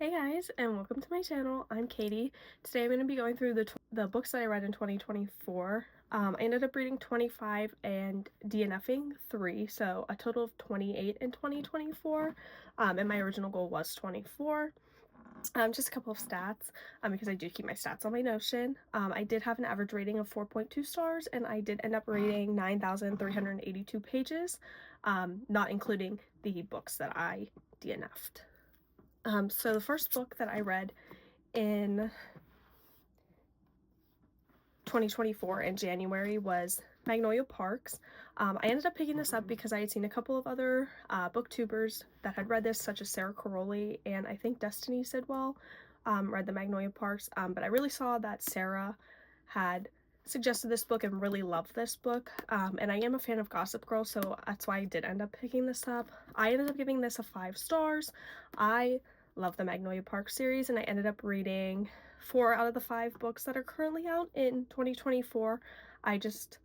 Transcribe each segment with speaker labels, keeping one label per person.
Speaker 1: Hey guys, and welcome to my channel. I'm Katie. Today I'm going to be going through the books that I read in 2024. I ended up reading 25 and DNFing 3, so a total of 28 in 2024, and my original goal was 24. Just a couple of stats, because I do keep my stats on my Notion. I did have an average rating of 4.2 stars, and I did end up reading 9,382 pages, not including the books that I DNF'd. So the first book that I read in 2024 in January was Magnolia Parks. I ended up picking this up because I had seen a couple of other booktubers that had read this, such as Sarah Caroli and I think Destiny Sidwell read the Magnolia Parks, but I really saw that Sarah had suggested this book and really loved this book, and I am a fan of Gossip Girl, so that's why I did end up picking this up. I ended up giving this a 5 stars. I love the Magnolia Park series, and I ended up reading 4 out of the 5 books that are currently out in 2024. I just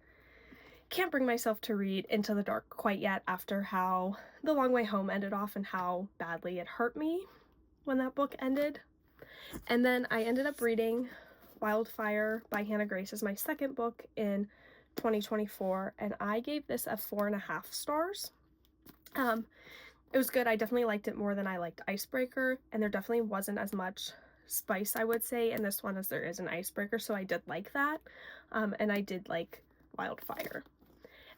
Speaker 1: can't bring myself to read Into the Dark quite yet after how The Long Way Home ended off and how badly it hurt me when that book ended. And then I ended up reading Wildfire by Hannah Grace as my second book in 2024, and I gave this a 4.5 stars. It was good. I definitely liked it more than I liked Icebreaker, and there definitely wasn't as much spice, I would say, in this one as there is an Icebreaker, so I did like that, and I did like Wildfire.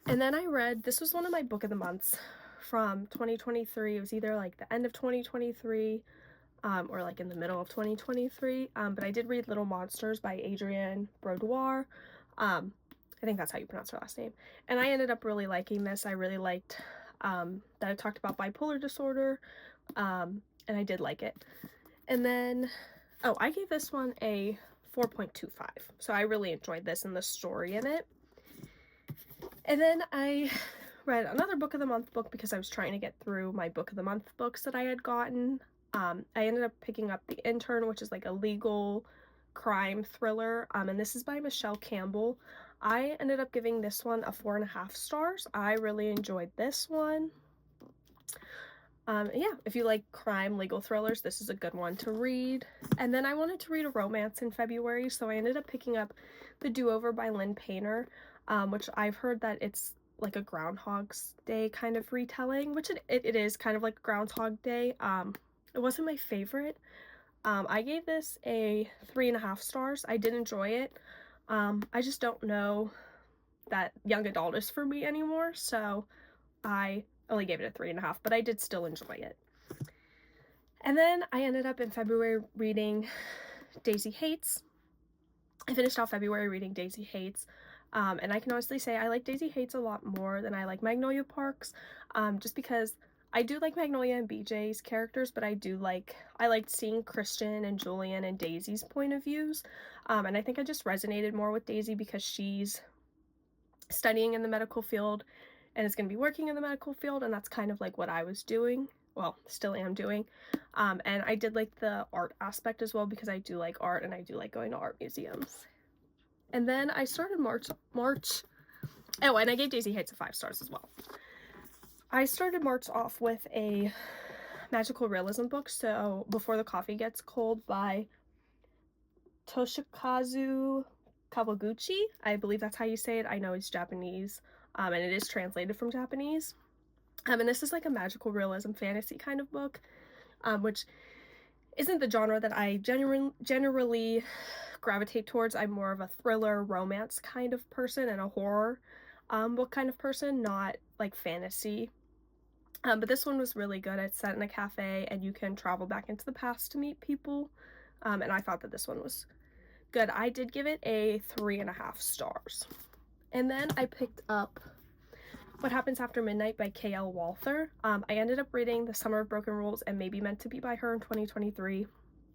Speaker 1: And then I read, this was one of my book of the months from 2023. It was either like the end of 2023 or like in the middle of 2023, but I did read Little Monsters by Adrienne Brodouar. I think that's how you pronounce her last name, and I ended up really liking this. I really liked that it talked about bipolar disorder, and I did like it. And then, oh, I gave this one a 4.25, so I really enjoyed this and the story in it. And then I read another book of the month book because I was trying to get through my book of the month books that I had gotten. I ended up picking up The Intern, which is like a legal crime thriller, and this is by Michelle Campbell. I ended up giving this one a 4.5 stars. I really enjoyed this one. Yeah, if you like crime legal thrillers, this is a good one to read. And then I wanted to read a romance in February, so I ended up picking up The Do-Over by Lynn Painter, which I've heard that it's like a Groundhog's Day kind of retelling, which it is kind of like Groundhog Day. It wasn't my favorite. I gave this a 3.5 stars. I did enjoy it. I just don't know that young adult is for me anymore, so I only gave it a 3.5, but I did still enjoy it. And then I ended up in February reading Daisy Hates. I finished off February reading Daisy Hates, and I can honestly say I like Daisy Hates a lot more than I like Magnolia Parks, just because I do like Magnolia and BJ's characters, but I liked seeing Christian and Julian and Daisy's point of views, and I think I just resonated more with Daisy because she's studying in the medical field and is going to be working in the medical field, and that's kind of like what I was doing, well, still am doing, and I did like the art aspect as well because I do like art and I do like going to art museums. And then I started March, oh, and I gave Daisy Hates a 5 stars as well. I started March off with a magical realism book, so Before the Coffee Gets Cold by Toshikazu Kawaguchi. I believe that's how you say it. I know it's Japanese, and it is translated from Japanese. And this is like a magical realism fantasy kind of book, which isn't the genre that I generally gravitate towards. I'm more of a thriller romance kind of person and a horror book kind of person, not like fantasy. But this one was really good. It's set in a cafe and you can travel back into the past to meet people, and I thought that this one was good. I did give it a 3.5 stars. And then I picked up What Happens After Midnight by K.L. Walther. I ended up reading The Summer of Broken Rules and Maybe Meant to Be by her in 2023.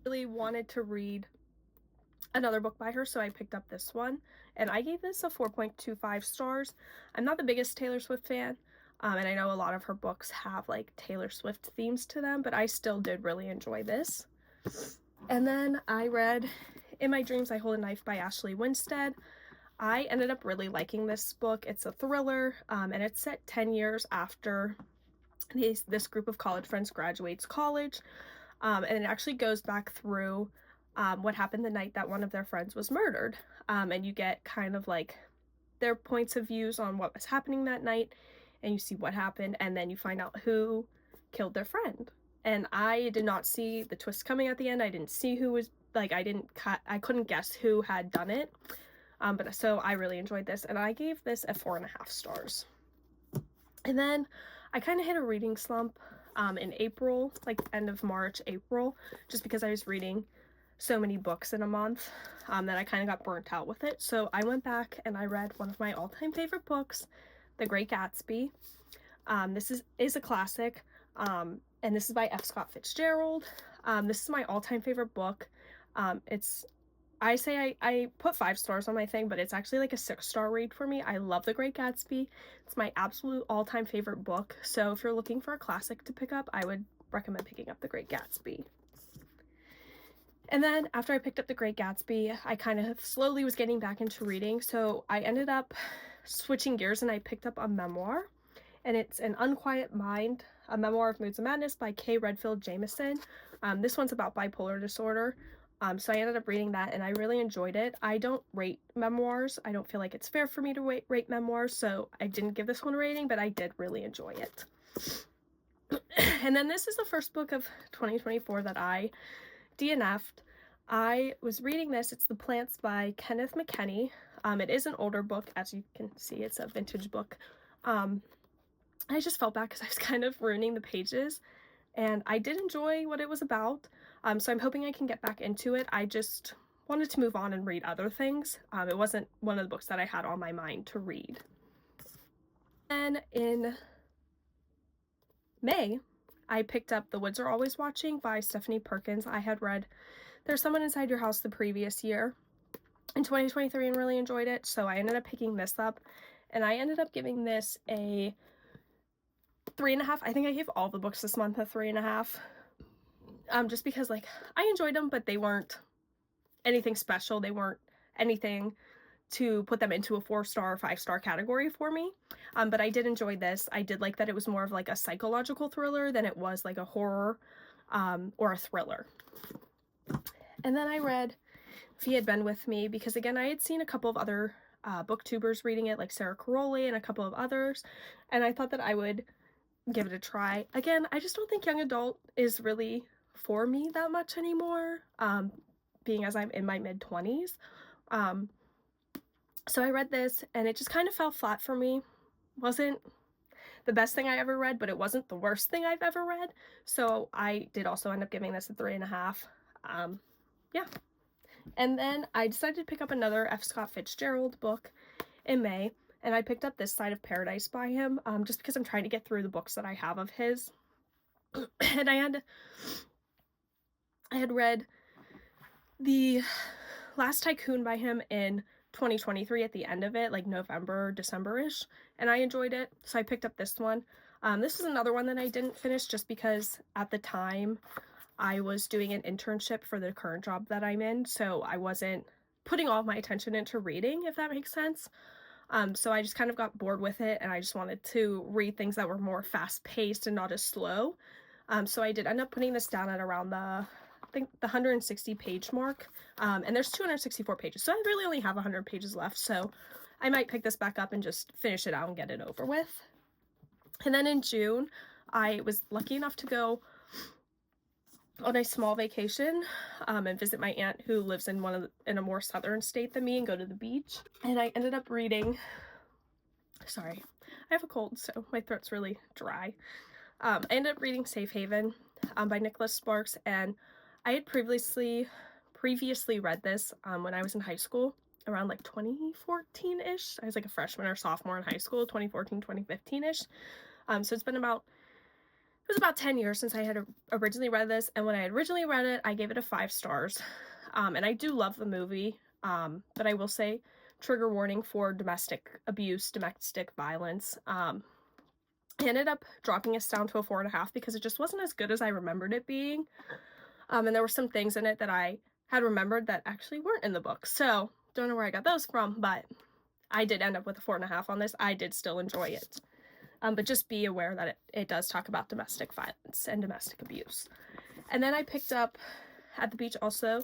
Speaker 1: Really wanted to read another book by her, so I picked up this one, and I gave this a 4.25 stars. I'm not the biggest Taylor Swift fan, and I know a lot of her books have like Taylor Swift themes to them, but I still did really enjoy this. And then I read In My Dreams I Hold a Knife by Ashley Winstead. I ended up really liking this book. It's a thriller, and it's set 10 years after this group of college friends graduates college. And it actually goes back through what happened the night that one of their friends was murdered. And you get kind of like their points of views on what was happening that night, and you see what happened, and then you find out who killed their friend. And I did not see the twist coming at the end. I didn't see who was, like, I couldn't guess who had done it. But so I really enjoyed this, and I gave this a 4.5 stars. And then I kind of hit a reading slump in April, like end of March, April, just because I was reading so many books in a month that I kind of got burnt out with it. So I went back and I read one of my all-time favorite books, The Great Gatsby. This is a classic, and this is by F. Scott Fitzgerald. This is my all-time favorite book. I put 5 stars on my thing, but it's actually like a 6-star read for me. I love The Great Gatsby. It's my absolute all-time favorite book. So if you're looking for a classic to pick up, I would recommend picking up The Great Gatsby. And then after I picked up The Great Gatsby, I kind of slowly was getting back into reading. So I ended up switching gears and I picked up a memoir. And it's An Unquiet Mind, a memoir of moods and madness by K. Redfield Jamison. This one's about bipolar disorder. So I ended up reading that and I really enjoyed it. I don't rate memoirs. I don't feel like it's fair for me to rate memoirs, so I didn't give this one a rating, but I did really enjoy it. And then this is the first book of 2024 that I DNF'd. I was reading this. It's The Plants by Kenneth McKinney. It is an older book, as you can see. It's a vintage book. I just felt bad because I was kind of ruining the pages, and I did enjoy what it was about. So I'm hoping I can get back into it. I just wanted to move on and read other things. It wasn't one of the books that I had on my mind to read. Then in May, I picked up The Woods Are Always Watching by Stephanie Perkins. I had read There's Someone Inside Your House the previous year in 2023 and really enjoyed it, so I ended up picking this up, and I ended up giving this a 3.5. I think I gave all the books this month a 3.5. Just because, like, I enjoyed them, but they weren't anything special. They weren't anything to put them into a 4-star or 5-star category for me. But I did enjoy this. I did like that it was more of like a psychological thriller than it was like a horror or a thriller. And then I read If He Had Been With Me, because again, I had seen a couple of other booktubers reading it, like Sarah Caroli and a couple of others, and I thought that I would give it a try. Again, I just don't think young adult is really for me that much anymore, being as I'm in my mid-20s. So I read this and it just kind of fell flat for me. Wasn't the best thing I ever read, but it wasn't the worst thing I've ever read. So I did also end up giving this a 3.5. Yeah. And then I decided to pick up another F. Scott Fitzgerald book in May, and I picked up This Side of Paradise by him, just because I'm trying to get through the books that I have of his. And I had read The Last Tycoon by him in 2023 at the end of it, like November, December-ish, and I enjoyed it, so I picked up this one. This was another one that I didn't finish just because at the time I was doing an internship for the current job that I'm in, so I wasn't putting all my attention into reading, if that makes sense. So I just kind of got bored with it, and I just wanted to read things that were more fast-paced and not as slow. So I did end up putting this down at around I think the 160 page mark, and there's 264 pages, so I really only have 100 pages left, so I might pick this back up and just finish it out and get it over with. And then in June, I was lucky enough to go on a small vacation and visit my aunt who lives in a more southern state than me and go to the beach. And I ended up reading, sorry, I have a cold, so my throat's really dry. I ended up reading Safe Haven by Nicholas Sparks, and I had previously read this when I was in high school, around like 2014-ish. I was like a freshman or sophomore in high school, 2014, 2015-ish. So it was about 10 years since I had originally read this, and when I had originally read it, I gave it a 5 stars. And I do love the movie, but I will say, trigger warning for domestic abuse, domestic violence. I ended up dropping us down to a 4.5 because it just wasn't as good as I remembered it being. And there were some things in it that I had remembered that actually weren't in the book. So, don't know where I got those from, but I did end up with a 4.5 on this. I did still enjoy it. But just be aware that it does talk about domestic violence and domestic abuse. And then I picked up at the beach also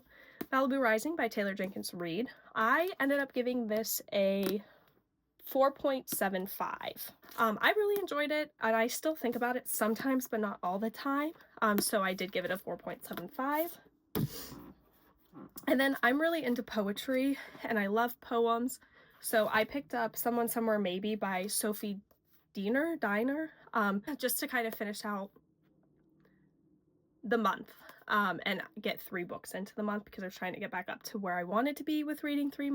Speaker 1: Malibu Rising by Taylor Jenkins Reid. I ended up giving this a 4.75. I really enjoyed it, and I still think about it sometimes, but not all the time. So I did give it a 4.75. And then I'm really into poetry, and I love poems. So I picked up Someone Somewhere Maybe by Sophie Diner, just to kind of finish out the month and get 3 books into the month, because I was trying to get back up to where I wanted to be with reading 3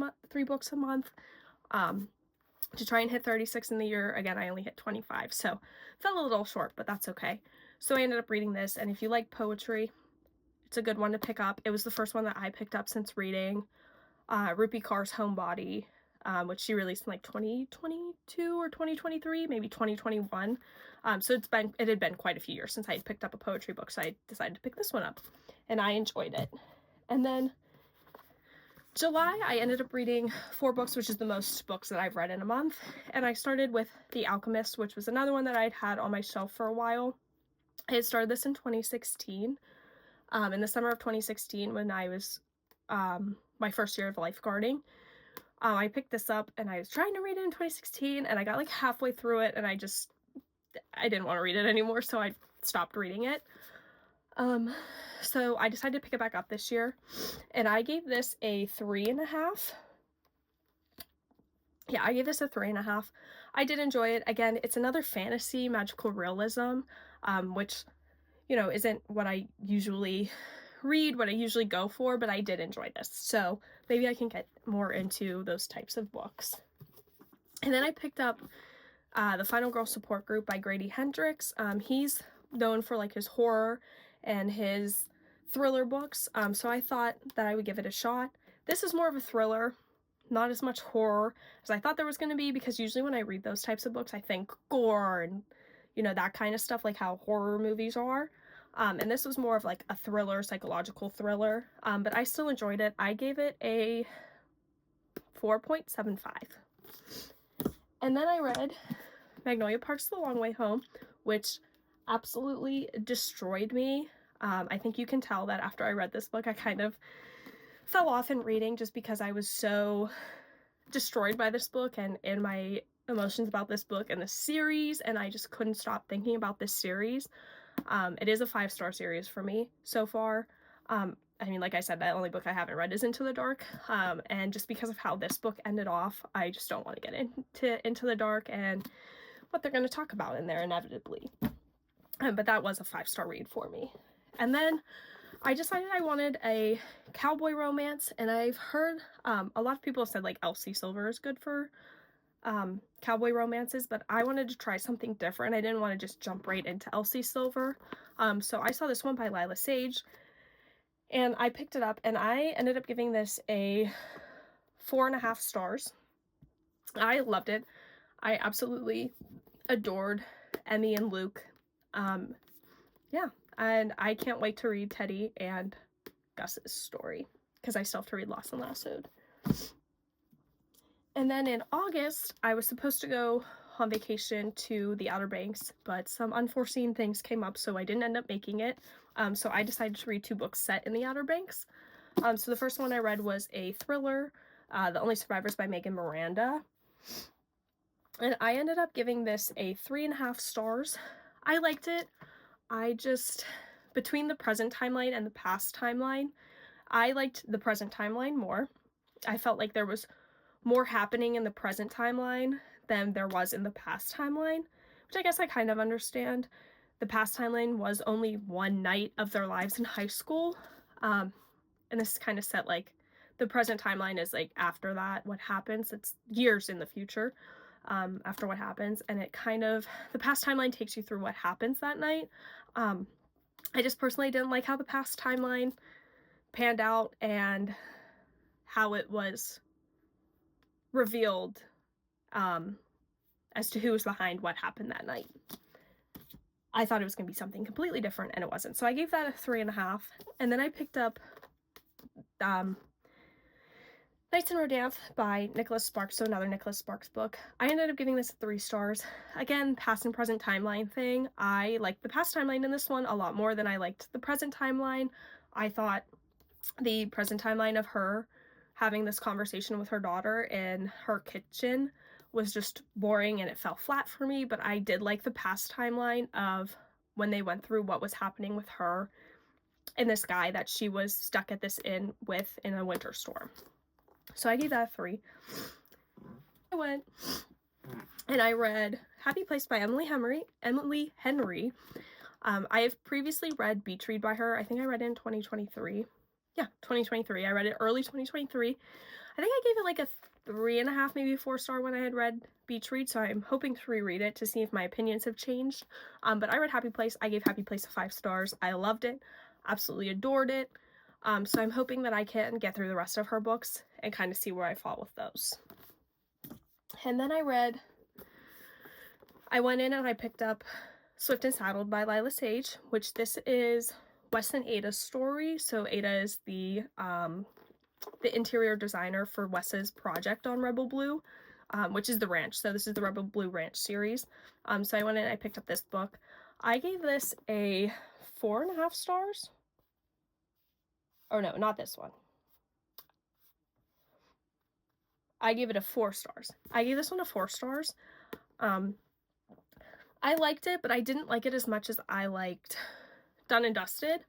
Speaker 1: books a month. To try and hit 36 in the year. Again, I only hit 25, so fell a little short, but that's okay. So I ended up reading this, and if you like poetry, it's a good one to pick up. It was the first one that I picked up since reading Rupi Kaur's Homebody, which she released in like 2022 or 2023, maybe 2021. So it had been quite a few years since I had picked up a poetry book, so I decided to pick this one up, and I enjoyed it. And then July, I ended up reading 4 books, which is the most books that I've read in a month. And I started with The Alchemist, which was another one that I'd had on my shelf for a while. I had started this in 2016, in the summer of 2016, when I was my first year of lifeguarding. I picked this up, and I was trying to read it in 2016, and I got like halfway through it, and I didn't want to read it anymore, so I stopped reading it. So I decided to pick it back up this year, and I gave this a 3.5. Yeah, I gave this a 3.5. I did enjoy it. Again, it's another fantasy magical realism, which, you know, isn't what I usually read, what I usually go for, but I did enjoy this. So maybe I can get more into those types of books. And then I picked up The Final Girl Support Group by Grady Hendrix. He's known for like his horror and his thriller books, so I thought that I would give it a shot. This is more of a thriller, not as much horror as I thought there was going to be, because usually when I read those types of books, I think gore and, you know, that kind of stuff, like how horror movies are. And this was more of like a thriller, psychological thriller, but I still enjoyed it. I gave it a 4.75. And then I read Magnolia Park's The Long Way Home, which absolutely destroyed me. I think you can tell that after I read this book, I kind of fell off in reading just because I was so destroyed by this book and in my emotions about this book and the series, and I just couldn't stop thinking about this series. It is a 5-star series for me so far. I mean, like I said, the only book I haven't read is Into the Dark, and just because of how this book ended off, I just don't want to get into the Dark and what they're going to talk about in there inevitably. But that was a 5-star read for me. And then I decided I wanted a cowboy romance, and I've heard a lot of people have said like Elsie Silver is good for cowboy romances, but I wanted to try something different. I didn't want to just jump right into Elsie Silver. So I saw this one by Lila Sage, and I picked it up, and I ended up giving this a 4.5 stars. I loved it. I absolutely adored Emmy and Luke. Yeah, and I can't wait to read Teddy and Gus's story, because I still have to read Lost and Lassoed. And then in August, I was supposed to go on vacation to the Outer Banks, but some unforeseen things came up, so I didn't end up making it. So I decided to read 2 books set in the Outer Banks. So the first one I read was a thriller, The Only Survivors by Megan Miranda. And I ended up giving this a 3.5 stars. I liked it. Between the present timeline and the past timeline, I liked the present timeline more. I felt like there was more happening in the present timeline than there was in the past timeline, which I guess I kind of understand. The past timeline was only one night of their lives in high school, and this is kind of set like the present timeline is like after that, what happens. It's years in the future after what happens, and the past timeline takes you through what happens that night. I just personally didn't like how the past timeline panned out and how it was revealed as to who was behind what happened that night. I thought it was going to be something completely different, and it wasn't. So I gave that a 3.5. And then I picked up Knights in Rodanthe by Nicholas Sparks, so another Nicholas Sparks book. I ended up giving this 3 stars. Again, past and present timeline thing. I liked the past timeline in this one a lot more than I liked the present timeline. I thought the present timeline of her having this conversation with her daughter in her kitchen was just boring and it fell flat for me, but I did like the past timeline of when they went through what was happening with her and this guy that she was stuck at this inn with in a winter storm. So I gave that a 3. I went and I read Happy Place by Emily Henry. I have previously read Beach Read by her. I think I read it in 2023. Yeah, 2023. I read it early 2023. I think I gave it like a 3.5, maybe 4 star when I had read Beach Read, so I'm hoping to reread it to see if my opinions have changed. But I read Happy Place. I gave Happy Place a 5 stars. I loved it. Absolutely adored it. So I'm hoping that I can get through the rest of her books and kind of see where I fall with those. And then I went in and I picked up Swift and Saddled by Lila Sage, which this is Wes and Ada's story. So Ada is the interior designer for Wes's project on Rebel Blue, which is the ranch. So this is the Rebel Blue Ranch series. So I went in and I picked up this book. I gave this a 4.5 stars. Or no, not this one. I gave it a 4 stars. I gave this one a 4 stars. I liked it, but I didn't like it as much as I liked Done and Dusted.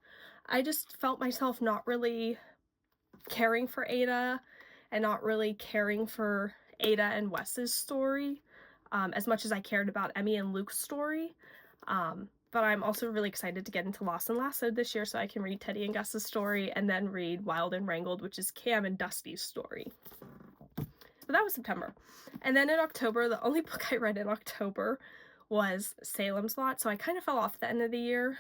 Speaker 1: I just felt myself not really caring for Ada and not really caring for Ada and Wes's story as much as I cared about Emmy and Luke's story. But I'm also really excited to get into Lost and Lassoed this year so I can read Teddy and Gus's story and then read Wild and Wrangled, which is Cam and Dusty's story. So that was September. And then in October, the only book I read in October was Salem's Lot. So I kind of fell off the end of the year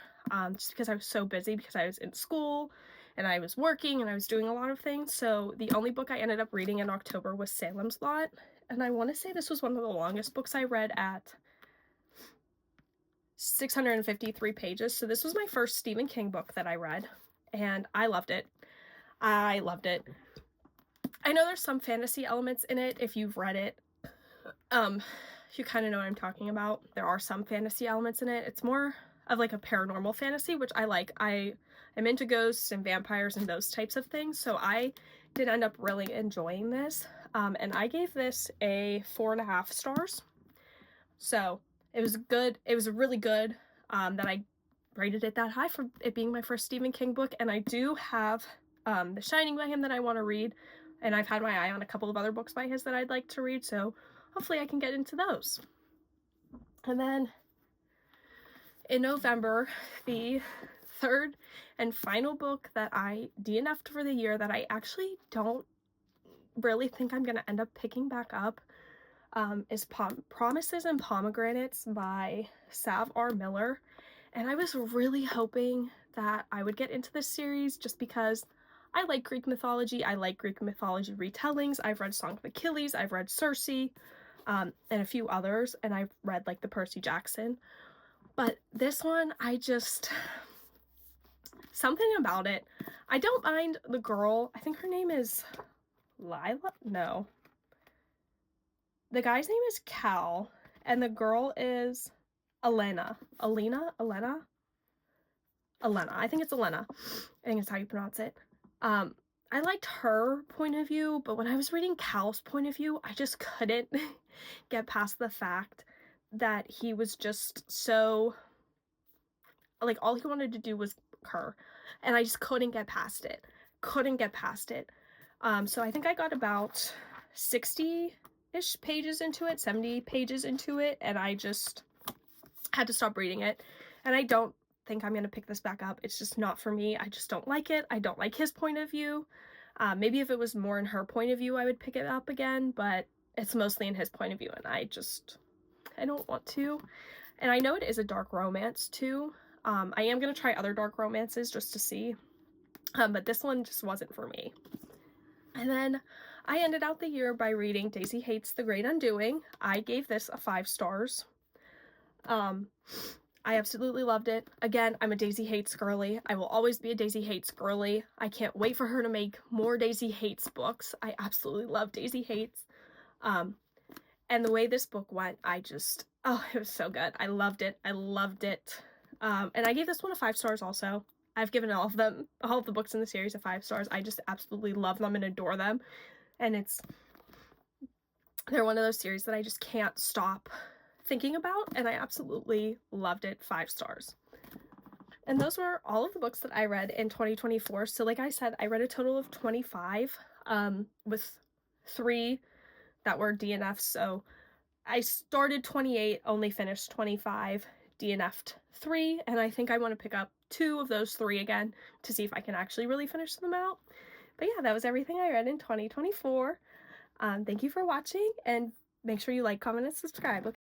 Speaker 1: just because I was so busy because I was in school and I was working and I was doing a lot of things. So the only book I ended up reading in October was Salem's Lot. And I want to say this was one of the longest books I read at 653 pages. So this was my first Stephen King book that I read and I loved it. I loved it. I know there's some fantasy elements in it if you've read it. You kind of know what I'm talking about. There are some fantasy elements in it. It's more of like a paranormal fantasy, which I like. I am into ghosts and vampires and those types of things, so I did end up really enjoying this. And I gave this a 4.5 stars. So it was good. It was really good that I rated it that high for it being my first Stephen King book. And I do have The Shining by him that I want to read. And I've had my eye on a couple of other books by his that I'd like to read, so hopefully I can get into those. And then in November, the third and final book that I DNF'd for the year that I actually don't really think I'm going to end up picking back up is Promises and Pomegranates by Sav R. Miller. And I was really hoping that I would get into this series just because I like Greek mythology. I like Greek mythology retellings. I've read Song of Achilles. I've read Circe, and a few others. And I've read like the Percy Jackson. But this one, something about it. I don't mind the girl. I think her name is Lila? No. The guy's name is Cal. And the girl is Elena. Elena? I think it's Elena. I think it's how you pronounce it. I liked her point of view, but when I was reading Cal's point of view, I just couldn't get past the fact that he was just so, like, all he wanted to do was her, and I just couldn't get past it. So I think I got about 60-ish pages into it, 70 pages into it, and I just had to stop reading it, and I don't think I'm going to pick this back up. It's just not for me. I just don't like it. I don't like his point of view. Maybe if it was more in her point of view, I would pick it up again, but it's mostly in his point of view, and I don't want to. And I know it is a dark romance too. I am going to try other dark romances just to see, but this one just wasn't for me. And then I ended out the year by reading Daisy Hates the Great Undoing. I gave this a 5 stars. I absolutely loved it. Again, I'm a Daisy Hates girly. I will always be a Daisy Hates girly. I can't wait for her to make more Daisy Hates books. I absolutely love Daisy Hates. And the way this book went, oh, it was so good. I loved it. I loved it. And I gave this one a 5 stars also. I've given all of the books in the series a 5 stars. I just absolutely love them and adore them. And they're one of those series that I just can't stop thinking about, and I absolutely loved it. 5 stars. And those were all of the books that I read in 2024. So like I said, I read a total of 25, with 3 that were DNFs. So I started 28, only finished 25, DNF'd 3, and I think I want to pick up 2 of those 3 again to see if I can actually really finish them out. But yeah, that was everything I read in 2024. Thank you for watching, and make sure you like, comment, and subscribe. Okay?